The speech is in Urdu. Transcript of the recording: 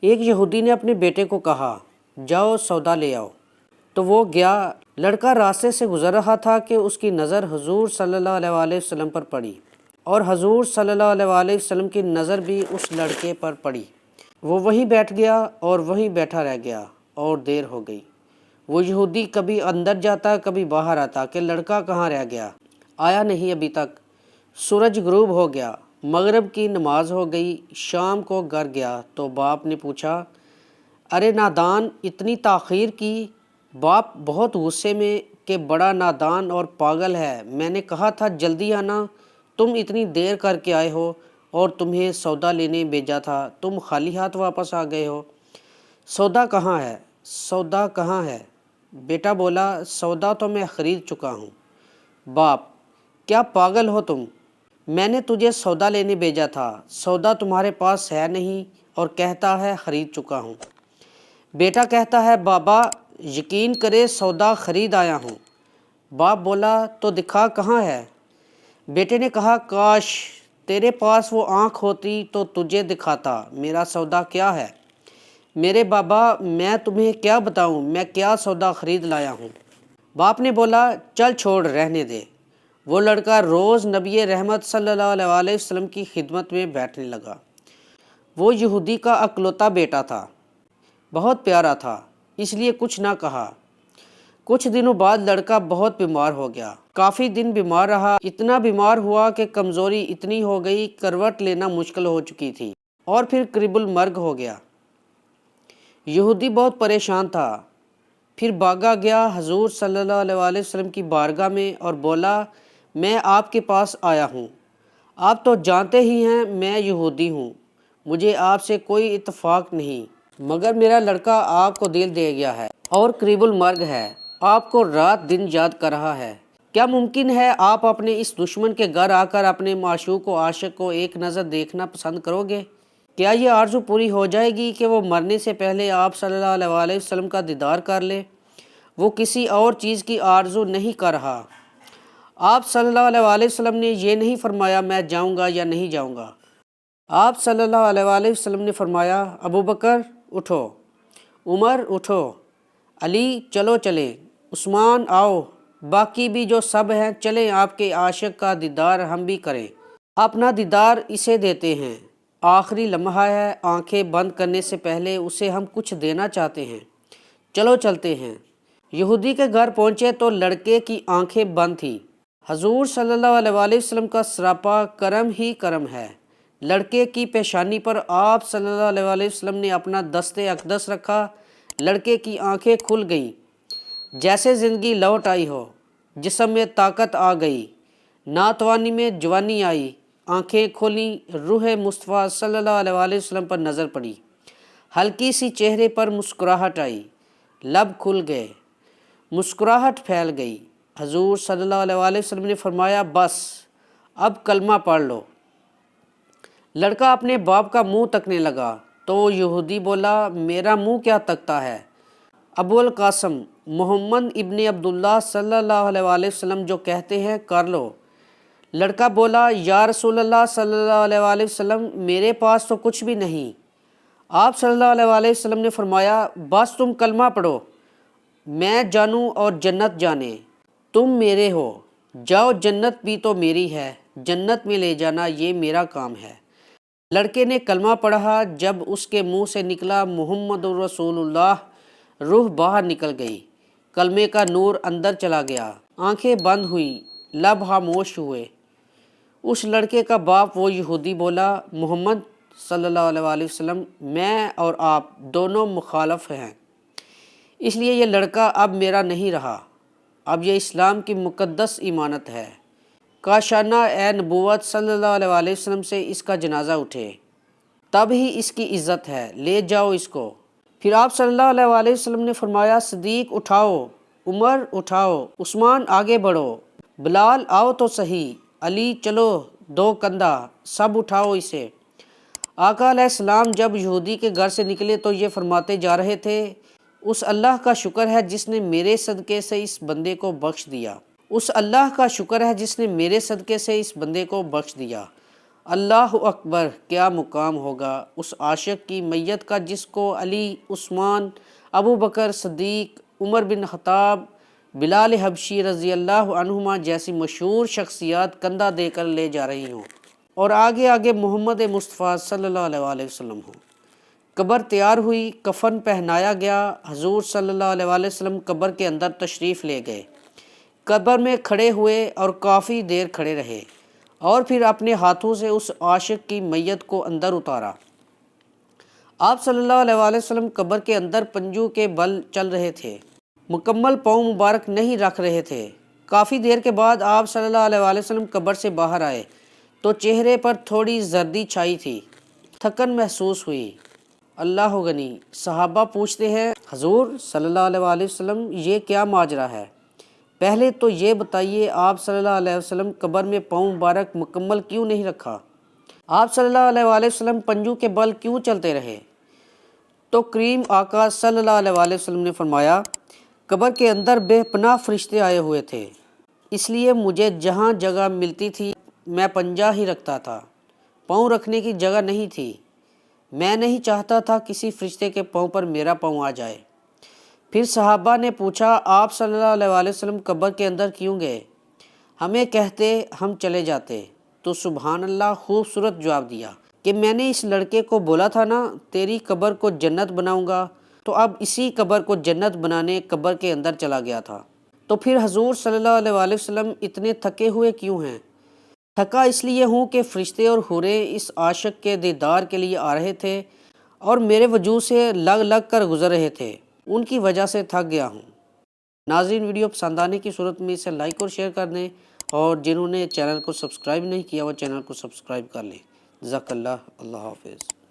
ایک یہودی نے اپنے بیٹے کو کہا جاؤ سودا لے آؤ، تو وہ گیا۔ لڑکا راستے سے گزر رہا تھا کہ اس کی نظر حضور صلی اللہ علیہ وآلہ وسلم پر پڑی، اور حضور صلی اللہ علیہ وآلہ وسلم کی نظر بھی اس لڑکے پر پڑی۔ وہ وہیں بیٹھ گیا اور وہیں بیٹھا رہ گیا، اور دیر ہو گئی۔ وہ یہودی کبھی اندر جاتا کبھی باہر آتا کہ لڑکا کہاں رہ گیا، آیا نہیں ابھی تک۔ سورج غروب ہو گیا، مغرب کی نماز ہو گئی، شام کو گھر گیا تو باپ نے پوچھا ارے نادان، اتنی تاخیر کی؟ باپ بہت غصے میں کہ بڑا نادان اور پاگل ہے، میں نے کہا تھا جلدی آنا، تم اتنی دیر کر کے آئے ہو، اور تمہیں سودا لینے بھیجا تھا، تم خالی ہاتھ واپس آ گئے ہو۔ سودا کہاں ہے؟ سودا کہاں ہے؟ بیٹا بولا سودا تو میں خرید چکا ہوں۔ باپ: کیا پاگل ہو تم؟ میں نے تجھے سودا لینے بھیجا تھا، سودا تمہارے پاس ہے نہیں اور کہتا ہے خرید چکا ہوں۔ بیٹا کہتا ہے بابا یقین کرے سودا خرید آیا ہوں۔ باپ بولا تو دکھا کہاں ہے؟ بیٹے نے کہا کاش تیرے پاس وہ آنکھ ہوتی تو تجھے دکھاتا میرا سودا کیا ہے۔ میرے بابا میں تمہیں کیا بتاؤں میں کیا سودا خرید لایا ہوں۔ باپ نے بولا چل چھوڑ رہنے دے۔ وہ لڑکا روز نبی رحمت صلی اللہ علیہ وآلہ وسلم کی خدمت میں بیٹھنے لگا۔ وہ یہودی کا اکلوتا بیٹا تھا، بہت پیارا تھا، اس لیے کچھ نہ کہا۔ کچھ دنوں بعد لڑکا بہت بیمار ہو گیا، کافی دن بیمار رہا، اتنا بیمار ہوا کہ کمزوری اتنی ہو گئی کروٹ لینا مشکل ہو چکی تھی، اور پھر قریب المرگ ہو گیا۔ یہودی بہت پریشان تھا، پھر بھاگا گیا حضور صلی اللہ علیہ وآلہ وسلم کی بارگاہ میں اور بولا میں آپ کے پاس آیا ہوں، آپ تو جانتے ہی ہیں میں یہودی ہوں، مجھے آپ سے کوئی اتفاق نہیں، مگر میرا لڑکا آپ کو دل دے گیا ہے اور قریب المرگ ہے، آپ کو رات دن یاد کر رہا ہے۔ کیا ممکن ہے آپ اپنے اس دشمن کے گھر آ کر اپنے معشوق و عاشق کو ایک نظر دیکھنا پسند کرو گے؟ کیا یہ آرزو پوری ہو جائے گی کہ وہ مرنے سے پہلے آپ صلی اللہ علیہ وآلہ وسلم کا دیدار کر لے؟ وہ کسی اور چیز کی آرزو نہیں کر رہا۔ آپ صلی اللہ علیہ وآلہ وسلم نے یہ نہیں فرمایا میں جاؤں گا یا نہیں جاؤں گا۔ آپ صلی اللہ علیہ وآلہ وسلم نے فرمایا ابو بکر اٹھو، عمر اٹھو، علی چلو چلیں، عثمان آؤ، باقی بھی جو سب ہیں چلیں آپ کے عاشق کا دیدار ہم بھی کریں، اپنا دیدار اسے دیتے ہیں، آخری لمحہ ہے، آنکھیں بند کرنے سے پہلے اسے ہم کچھ دینا چاہتے ہیں، چلو چلتے ہیں۔ یہودی کے گھر پہنچے تو لڑکے کی آنکھیں بند تھیں۔ حضور صلی اللہ علیہ وآلہ وسلم کا سراپا کرم ہی کرم ہے۔ لڑکے کی پیشانی پر آپ صلی اللہ علیہ وآلہ وسلم نے اپنا دست اقدس رکھا، لڑکے کی آنکھیں کھل گئیں، جیسے زندگی لوٹ آئی ہو، جسم میں طاقت آ گئی، ناتوانی میں جوانی آئی، آنکھیں کھولیں، روح مصطفیٰ صلی اللہ علیہ وآلہ وسلم پر نظر پڑی، ہلکی سی چہرے پر مسکراہٹ آئی، لب کھل گئے، مسکراہٹ پھیل گئی۔ حضور صلی اللہ علیہ وآلہ وسلم نے فرمایا بس اب کلمہ پڑھ لو۔ لڑکا اپنے باپ کا منہ تکنے لگا تو وہ یہودی بولا میرا منہ کیا تکتا ہے؟ ابو القاسم محمد ابن عبداللہ صلی اللہ علیہ وآلہ وسلم جو کہتے ہیں کر لو۔ لڑکا بولا یا رسول اللہ صلی اللہ علیہ وآلہ وسلم میرے پاس تو کچھ بھی نہیں۔ آپ صلی اللہ علیہ وآلہ وسلم نے فرمایا بس تم کلمہ پڑھو، میں جانوں اور جنت جانے، تم میرے ہو، جاؤ جنت بھی تو میری ہے، جنت میں لے جانا یہ میرا کام ہے۔ لڑکے نے کلمہ پڑھا، جب اس کے منہ سے نکلا محمد الرسول اللہ، روح باہر نکل گئی، کلمے کا نور اندر چلا گیا، آنکھیں بند ہوئیں، لب خاموش ہوئے۔ اس لڑکے کا باپ وہ یہودی بولا محمد صلی اللہ علیہ وآلہ وسلم میں اور آپ دونوں مخالف ہیں، اس لیے یہ لڑکا اب میرا نہیں رہا، اب یہ اسلام کی مقدس امانت ہے، کاشانہ اے نبوت صلی اللہ علیہ وآلہ وسلم سے اس کا جنازہ اٹھے، تب ہی اس کی عزت ہے، لے جاؤ اس کو۔ پھر آپ صلی اللہ علیہ وآلہ وسلم نے فرمایا صدیق اٹھاؤ، عمر اٹھاؤ، عثمان آگے بڑھو، بلال آؤ تو صحیح، علی چلو دو کندھا، سب اٹھاؤ اسے۔ آقا علیہ السلام جب یہودی کے گھر سے نکلے تو یہ فرماتے جا رہے تھے اس اللہ کا شکر ہے جس نے میرے صدقے سے اس بندے کو بخش دیا، اس اللہ کا شکر ہے جس نے میرے صدقے سے اس بندے کو بخش دیا۔ اللہ اکبر، کیا مقام ہوگا اس عاشق کی میت کا جس کو علی، عثمان، ابو بکر صدیق، عمر بن خطاب، بلال حبشی رضی اللہ عنہما جیسی مشہور شخصیات کندھا دے کر لے جا رہی ہوں اور آگے آگے محمد مصطفیٰ صلی اللہ علیہ وسلم ہوں۔ قبر تیار ہوئی، کفن پہنایا گیا، حضور صلی اللہ علیہ وسلم قبر کے اندر تشریف لے گئے، قبر میں کھڑے ہوئے اور کافی دیر کھڑے رہے اور پھر اپنے ہاتھوں سے اس عاشق کی میت کو اندر اتارا۔ آپ صلی اللہ علیہ وسلم قبر کے اندر پنجوں کے بل چل رہے تھے، مکمل پاؤں مبارک نہیں رکھ رہے تھے۔ کافی دیر کے بعد آپ صلی اللہ علیہ وسلم قبر سے باہر آئے تو چہرے پر تھوڑی زردی چھائی تھی، تھکن محسوس ہوئی۔ اللہ غنی، صحابہ پوچھتے ہیں حضور صلی اللہ علیہ وسلم یہ کیا ماجرا ہے؟ پہلے تو یہ بتائیے آپ صلی اللہ علیہ وسلم قبر میں پاؤں مبارک مکمل کیوں نہیں رکھا؟ آپ صلی اللہ علیہ وسلم پنجوں کے بل کیوں چلتے رہے؟ تو کریم آقا صلی اللہ علیہ وسلم نے فرمایا، قبر کے اندر بے پناہ فرشتے آئے ہوئے تھے، اس لیے مجھے جہاں جگہ ملتی تھی میں پنجہ ہی رکھتا تھا، پاؤں رکھنے کی جگہ نہیں تھی۔ میں نہیں چاہتا تھا کسی فرشتے کے پاؤں پر میرا پاؤں آ جائے۔ پھر صحابہ نے پوچھا آپ صلی اللہ علیہ وسلم قبر کے اندر کیوں گئے؟ ہمیں کہتے ہم چلے جاتے۔ تو سبحان اللہ خوبصورت جواب دیا کہ میں نے اس لڑکے کو بولا تھا نا تیری قبر کو جنت بناؤں گا، تو اب اسی قبر کو جنت بنانے قبر کے اندر چلا گیا تھا۔ تو پھر حضور صلی اللہ علیہ وسلم اتنے تھکے ہوئے کیوں ہیں؟ تھکا اس لیے ہوں کہ فرشتے اور حوریں اس عاشق کے دیدار کے لیے آ رہے تھے اور میرے وجود سے لگ لگ کر گزر رہے تھے، ان کی وجہ سے تھک گیا ہوں۔ ناظرین، ویڈیو پسند آنے کی صورت میں اسے لائک اور شیئر کر دیں، اور جنہوں نے چینل کو سبسکرائب نہیں کیا وہ چینل کو سبسکرائب کر لیں۔ جزاک اللہ، اللہ حافظ۔